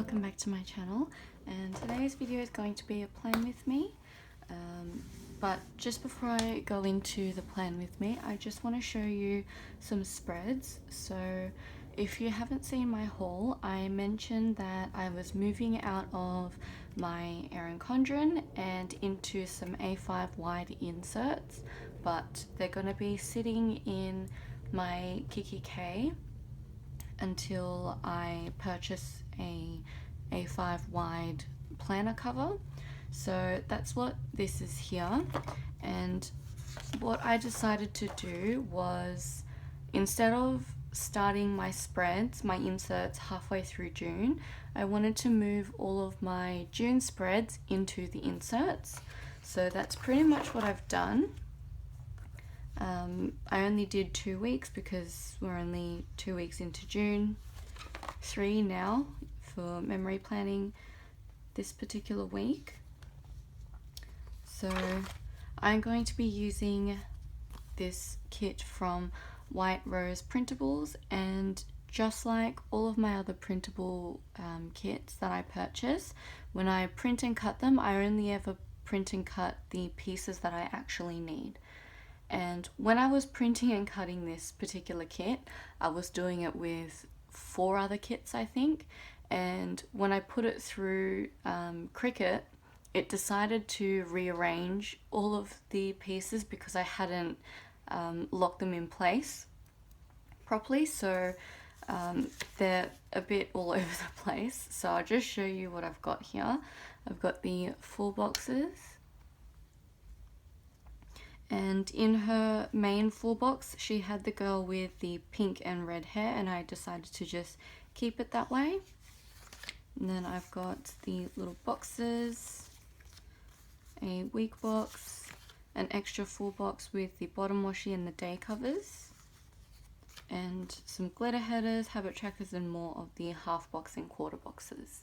welcome back to my channel, and today's video is going to be a plan with me. But just before I go into the plan with me, I just want to show you some spreads. So if you haven't seen my haul, I mentioned that I was moving out of my Erin Condren and into some A5 wide inserts, but they're going to be sitting in my Kiki K until I purchase a A5 wide planner cover. So that's what this is here. And what I decided to do was, instead of starting my spreads, my inserts halfway through June, I wanted to move all of my June spreads into the inserts. So that's pretty much what I've done. I only did 2 weeks because we're only 2 weeks into June, 3 now for memory planning this particular week. So I'm going to be using this kit from White Rose Printables, and just like all of my other printable kits that I purchase, when I print and cut them, I only ever print and cut the pieces that I actually need. And when I was printing and cutting this particular kit, I was doing it with 4 other kits, I think. And when I put it through Cricut, it decided to rearrange all of the pieces because I hadn't locked them in place properly. So they're a bit all over the place. So I'll just show you what I've got here. I've got the 4 boxes. And in her main 4 box, she had the girl with the pink and red hair, and I decided to just keep it that way. And then I've got the little boxes, a week box, an extra 4 box with the bottom washi and the day covers, and some glitter headers, habit trackers, and more of the half box and quarter boxes.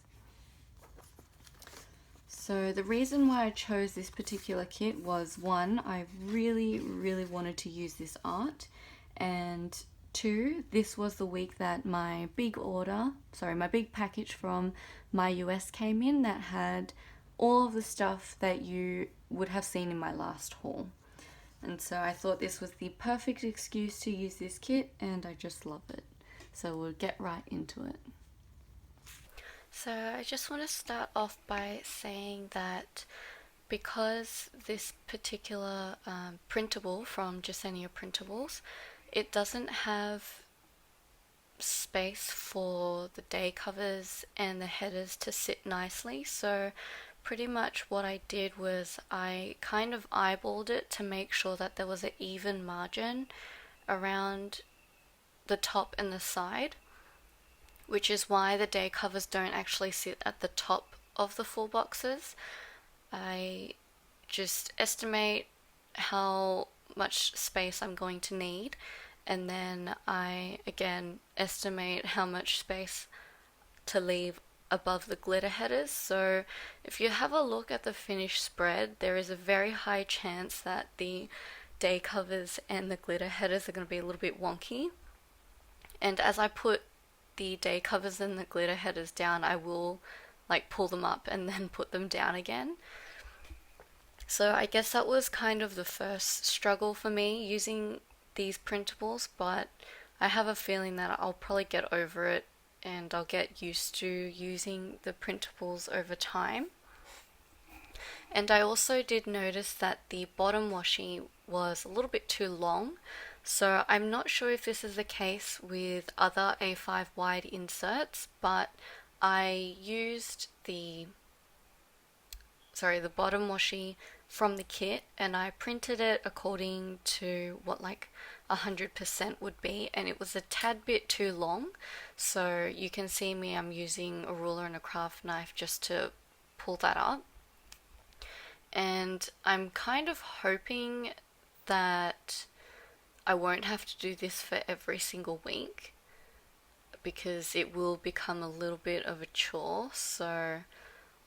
So the reason why I chose this particular kit was, 1, I really wanted to use this art, and 2, this was the week that my big package from my US came in that had all of the stuff that you would have seen in my last haul. And so I thought this was the perfect excuse to use this kit, and I just love it. So we'll get right into it. So I just want to start off by saying that because this particular printable from Jesenia Printables, it doesn't have space for the day covers and the headers to sit nicely. So pretty much what I did was I kind of eyeballed it to make sure that there was an even margin around the top and the side, which is why the day covers don't actually sit at the top of the 4 boxes. I just estimate how much space I'm going to need, and then I again estimate how much space to leave above the glitter headers. So if you have a look at the finished spread, there is a very high chance that the day covers and the glitter headers are going to be a little bit wonky. And as I put the day covers and the glitter headers down, I will pull them up and then put them down again. So I guess that was kind of the first struggle for me using these printables, but I have a feeling that I'll probably get over it and I'll get used to using the printables over time. And I also did notice that the bottom washi was a little bit too long. So I'm not sure if this is the case with other A5 wide inserts, but I used the bottom washi from the kit, and I printed it according to what 100% would be, and it was a tad bit too long. So you can see I'm using a ruler and a craft knife just to pull that up. And I'm kind of hoping that I won't have to do this for every single week, because it will become a little bit of a chore. So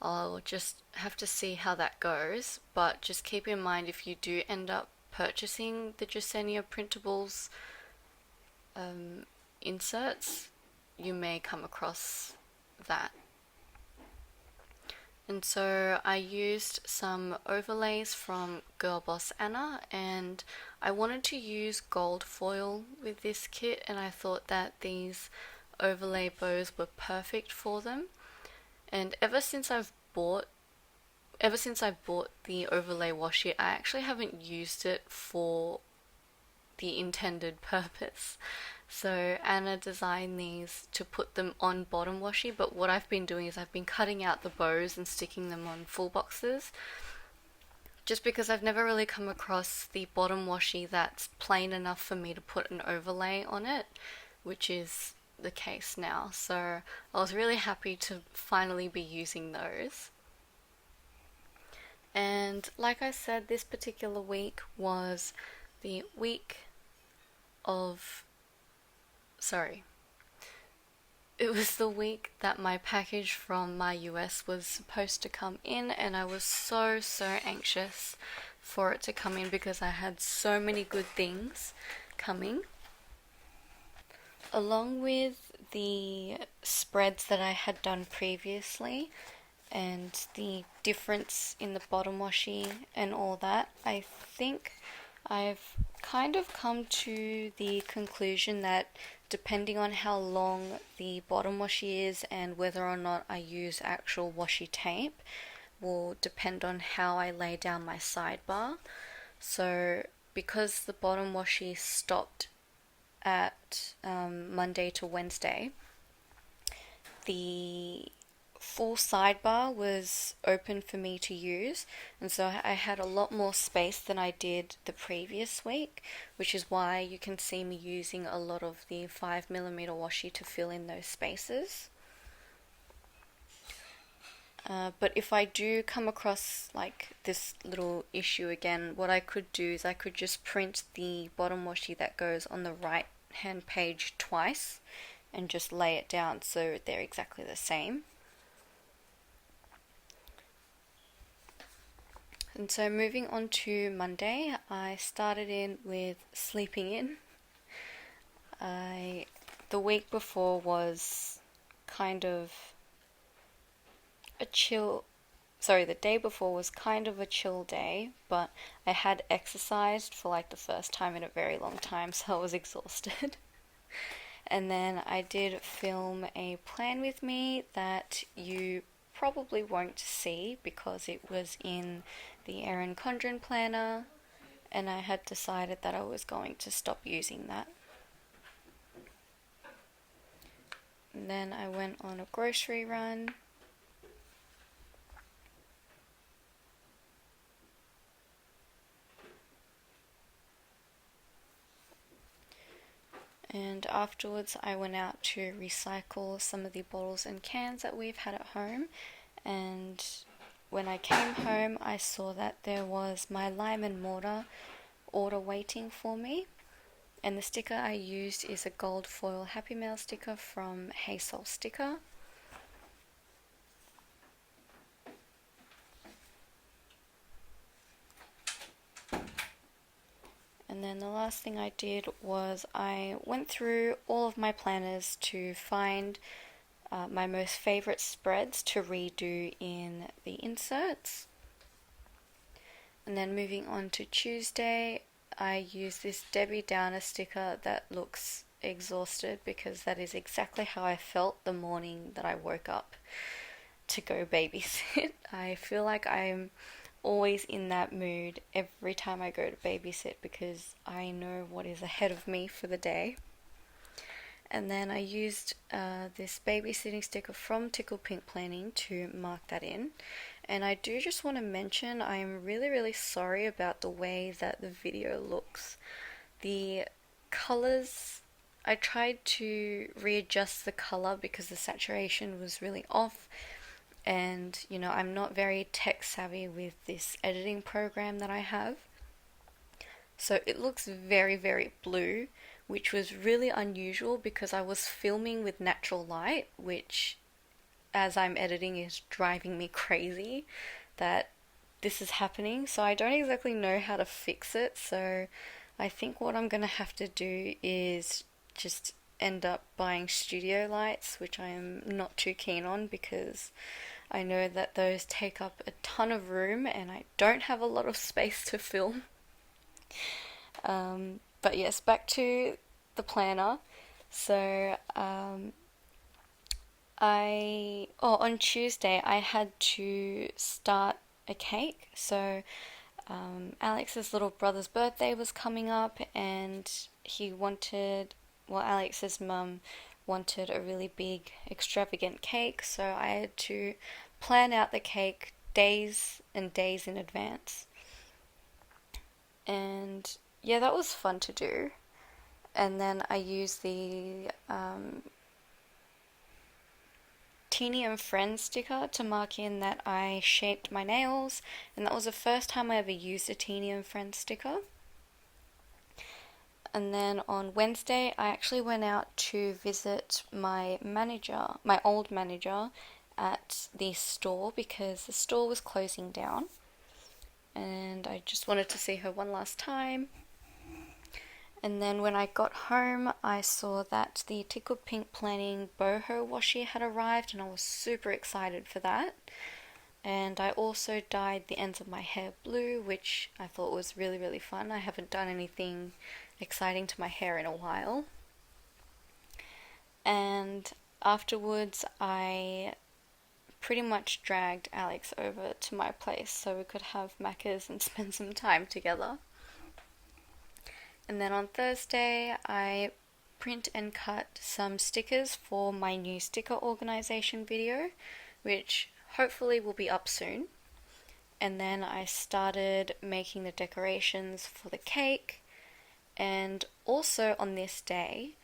I'll just have to see how that goes. But just keep in mind, if you do end up purchasing the Jesenia Printables inserts, you may come across that And so I used some overlays from Girl Boss Anna, and I wanted to use gold foil with this kit, and I thought that these overlay bows were perfect for them. And ever since I bought the overlay washi, I actually haven't used it for the intended purpose. So Anna designed these to put them on bottom washi, but what I've been doing is I've been cutting out the bows and sticking them on full boxes, just because I've never really come across the bottom washi that's plain enough for me to put an overlay on it, which is the case now. So I was really happy to finally be using those. And like I said, this particular week was the week of, sorry, it was the week that my package from my US was supposed to come in, and I was so anxious for it to come in because I had so many good things coming. Along with the spreads that I had done previously and the difference in the bottom washi and all that, I think I've kind of come to the conclusion that depending on how long the bottom washi is and whether or not I use actual washi tape will depend on how I lay down my sidebar. So because the bottom washi stopped at Monday to Wednesday, the full sidebar was open for me to use, and so I had a lot more space than I did the previous week, which is why you can see me using a lot of the 5mm washi to fill in those spaces. But if I do come across like this little issue again, what I could do is I could just print the bottom washi that goes on the right hand page twice and just lay it down so they're exactly the same. And so moving on to Monday, I started in with sleeping in. The week before was kind of a chill, the day before was kind of a chill day, but I had exercised for like the first time in a very long time, so I was exhausted. And then I did film a plan with me that you probably won't see because it was in the Erin Condren planner, and I had decided that I was going to stop using that. And then I went on a grocery run. And afterwards I went out to recycle some of the bottles and cans that we've had at home, and when I came home I saw that there was my lime and mortar order waiting for me, and the sticker I used is a gold foil Happy Mail sticker from Hey Soul Sticker. And then the last thing I did was I went through all of my planners to find my most favorite spreads to redo in the inserts. And then moving on to Tuesday, I used this Debbie Downer sticker that looks exhausted because that is exactly how I felt the morning that I woke up to go babysit. I feel like I'm always in that mood every time I go to babysit because I know what is ahead of me for the day. And then I used this babysitting sticker from Tickle Pink Planning to mark that in. And I do just want to mention I'm really sorry about the way that the video looks. The colors, I tried to readjust the color because the saturation was really off, and you know, I'm not very tech savvy with this editing program that I have. So it looks very blue, which was really unusual because I was filming with natural light, which as I'm editing is driving me crazy that this is happening. So I don't exactly know how to fix it. So I think what I'm going to have to do is just end up buying studio lights, which I am not too keen on because I know that those take up a ton of room and I don't have a lot of space to film. But yes, back to the planner. So on Tuesday I had to start a cake. So Alex's little brother's birthday was coming up, and Alex's mum wanted a really big, extravagant cake, so I had to plan out the cake days and days in advance. And yeah, that was fun to do. And then I used the Teeny and Friends sticker to mark in that I shaped my nails, and that was the first time I ever used a Teeny and Friends sticker. And then on Wednesday, I actually went out to visit my old manager, at the store because the store was closing down. And I just wanted to see her one last time. And then when I got home, I saw that the Tickled Pink Planning boho washi had arrived, and I was super excited for that. And I also dyed the ends of my hair blue, which I thought was really, really fun. I haven't done anything exciting to my hair in a while. And afterwards, I pretty much dragged Alex over to my place so we could have Maccas and spend some time together. And then on Thursday, I print and cut some stickers for my new sticker organization video, which hopefully will be up soon. And then I started making the decorations for the cake. And also on this day,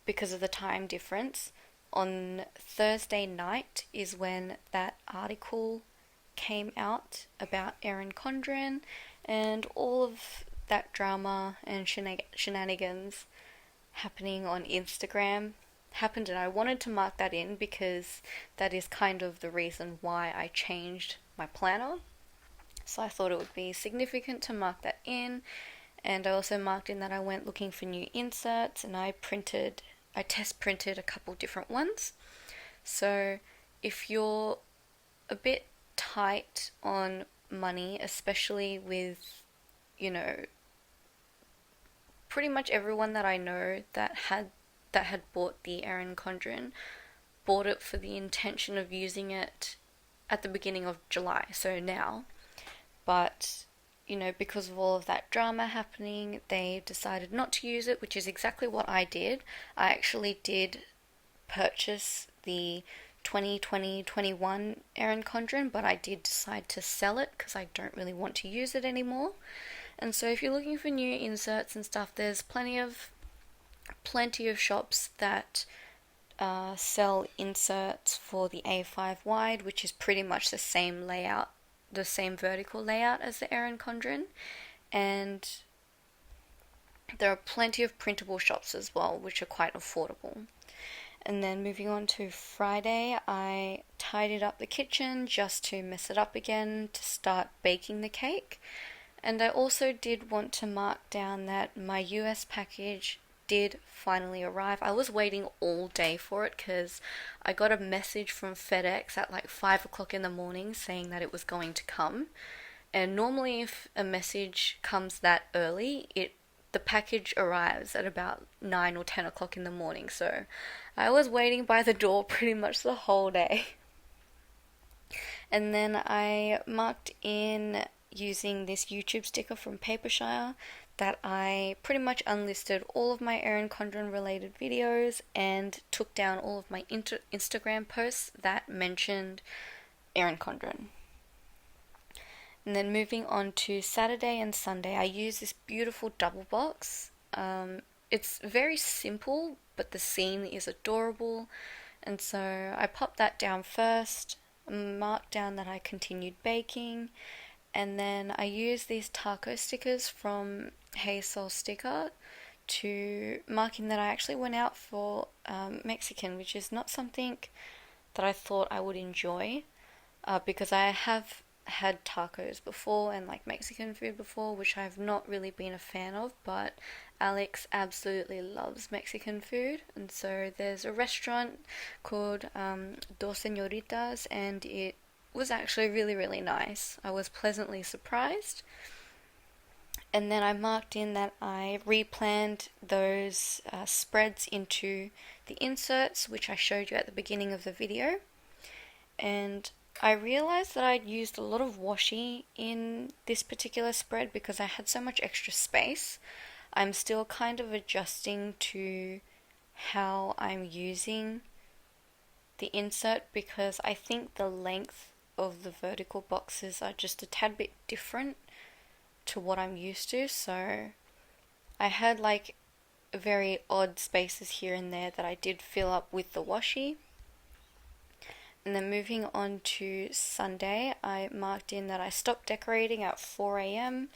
because of the time difference, on Thursday night is when that article came out about Erin Condren, and all of that drama and shenanigans happening on Instagram happened, and I wanted to mark that in because that is kind of the reason why I changed my planner. So I thought it would be significant to mark that in. And I also marked in that I went looking for new inserts, and I test printed a couple different ones. So if you're a bit tight on money, especially with, pretty much everyone that I know that had bought the Erin Condren bought it for the intention of using it at the beginning of July, so now. But, because of all of that drama happening, they decided not to use it, which is exactly what I did. I actually did purchase the 2020-21 Erin Condren, but I did decide to sell it because I don't really want to use it anymore. And so if you're looking for new inserts and stuff, there's plenty of shops that sell inserts for the A5 wide, which is pretty much the same layout, the same vertical layout as the Erin Condren. And there are plenty of printable shops as well, which are quite affordable. And then moving on to Friday, I tidied up the kitchen just to mess it up again to start baking the cake. And I also did want to mark down that my US package did finally arrive. I was waiting all day for it because I got a message from FedEx at like 5 o'clock in the morning saying that it was going to come. And normally if a message comes that early, the package arrives at about 9 or 10 o'clock in the morning. So I was waiting by the door pretty much the whole day. And then I marked in using this YouTube sticker from Papershire that I pretty much unlisted all of my Erin Condren related videos and took down all of my Instagram posts that mentioned Erin Condren. And then moving on to Saturday and Sunday, I use this beautiful double box. It's very simple, but the scene is adorable. And so I popped that down first, marked down that I continued baking, and then I used these taco stickers from Hey Soul Sticker to marking that I actually went out for Mexican, which is not something that I thought I would enjoy because I have had tacos before and like Mexican food before, which I've not really been a fan of, but Alex absolutely loves Mexican food. And so there's a restaurant called Dos Señoritas, and it was actually really, really nice. I was pleasantly surprised. And then I marked in that I replanned those spreads into the inserts, which I showed you at the beginning of the video. And I realized that I'd used a lot of washi in this particular spread because I had so much extra space. I'm still kind of adjusting to how I'm using the insert because I think the length of the vertical boxes are just a tad bit different to what I'm used to. So I had like very odd spaces here and there that I did fill up with the washi. And then moving on to Sunday, I marked in that I stopped decorating at 4 a.m,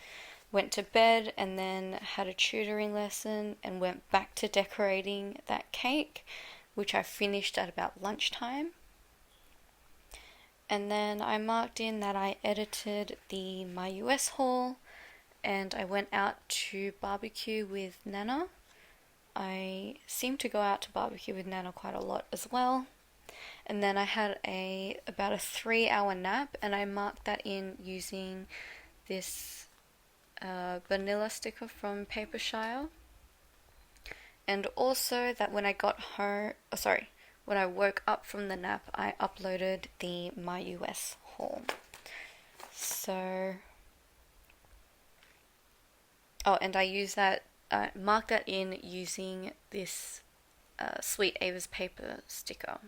went to bed, and then had a tutoring lesson and went back to decorating that cake, which I finished at about lunchtime. And then I marked in that I edited the My US haul, and I went out to barbecue with Nana. I seem to go out to barbecue with Nana quite a lot as well. And then I had about a 3-hour nap, and I marked that in using this vanilla sticker from Papershire. And also that when I got home, when I woke up from the nap, I uploaded the My US haul. So, and I marked that in using this Sweet Ava's paper sticker.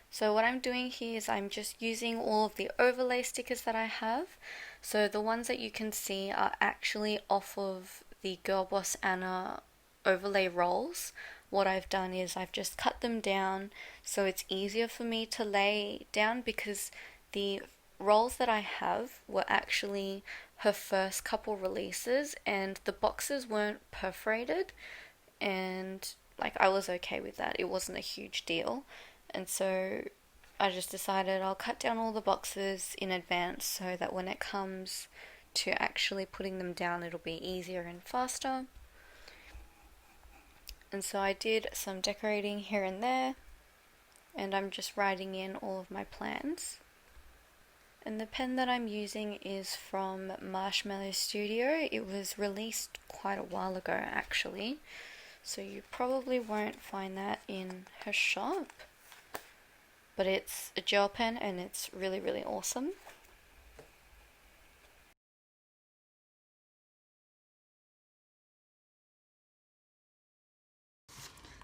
So what I'm doing here is I'm just using all of the overlay stickers that I have. So the ones that you can see are actually off of the Girl Boss Anna overlay rolls. What I've done is I've just cut them down so it's easier for me to lay down, because the rolls that I have were actually her first couple releases and the boxes weren't perforated, and like I was okay with that. It wasn't a huge deal. And so I just decided I'll cut down all the boxes in advance so that when it comes to actually putting them down, it'll be easier and faster. And so I did some decorating here and there, and I'm just writing in all of my plans. And the pen that I'm using is from Marshmallow Studio. It was released quite a while ago actually, so you probably won't find that in her shop. But it's a gel pen and it's really, really awesome.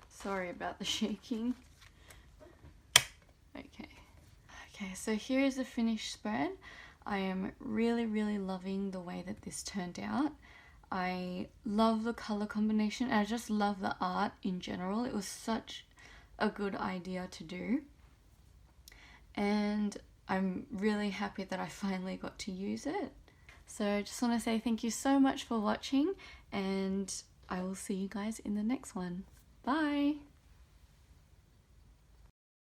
Sorry about the shaking. Okay, so here is the finished spread. I am really, really loving the way that this turned out. I love the color combination, and I just love the art in general. It was such a good idea to do. And I'm really happy that I finally got to use it. So I just want to say thank you so much for watching, and I will see you guys in the next one. Bye!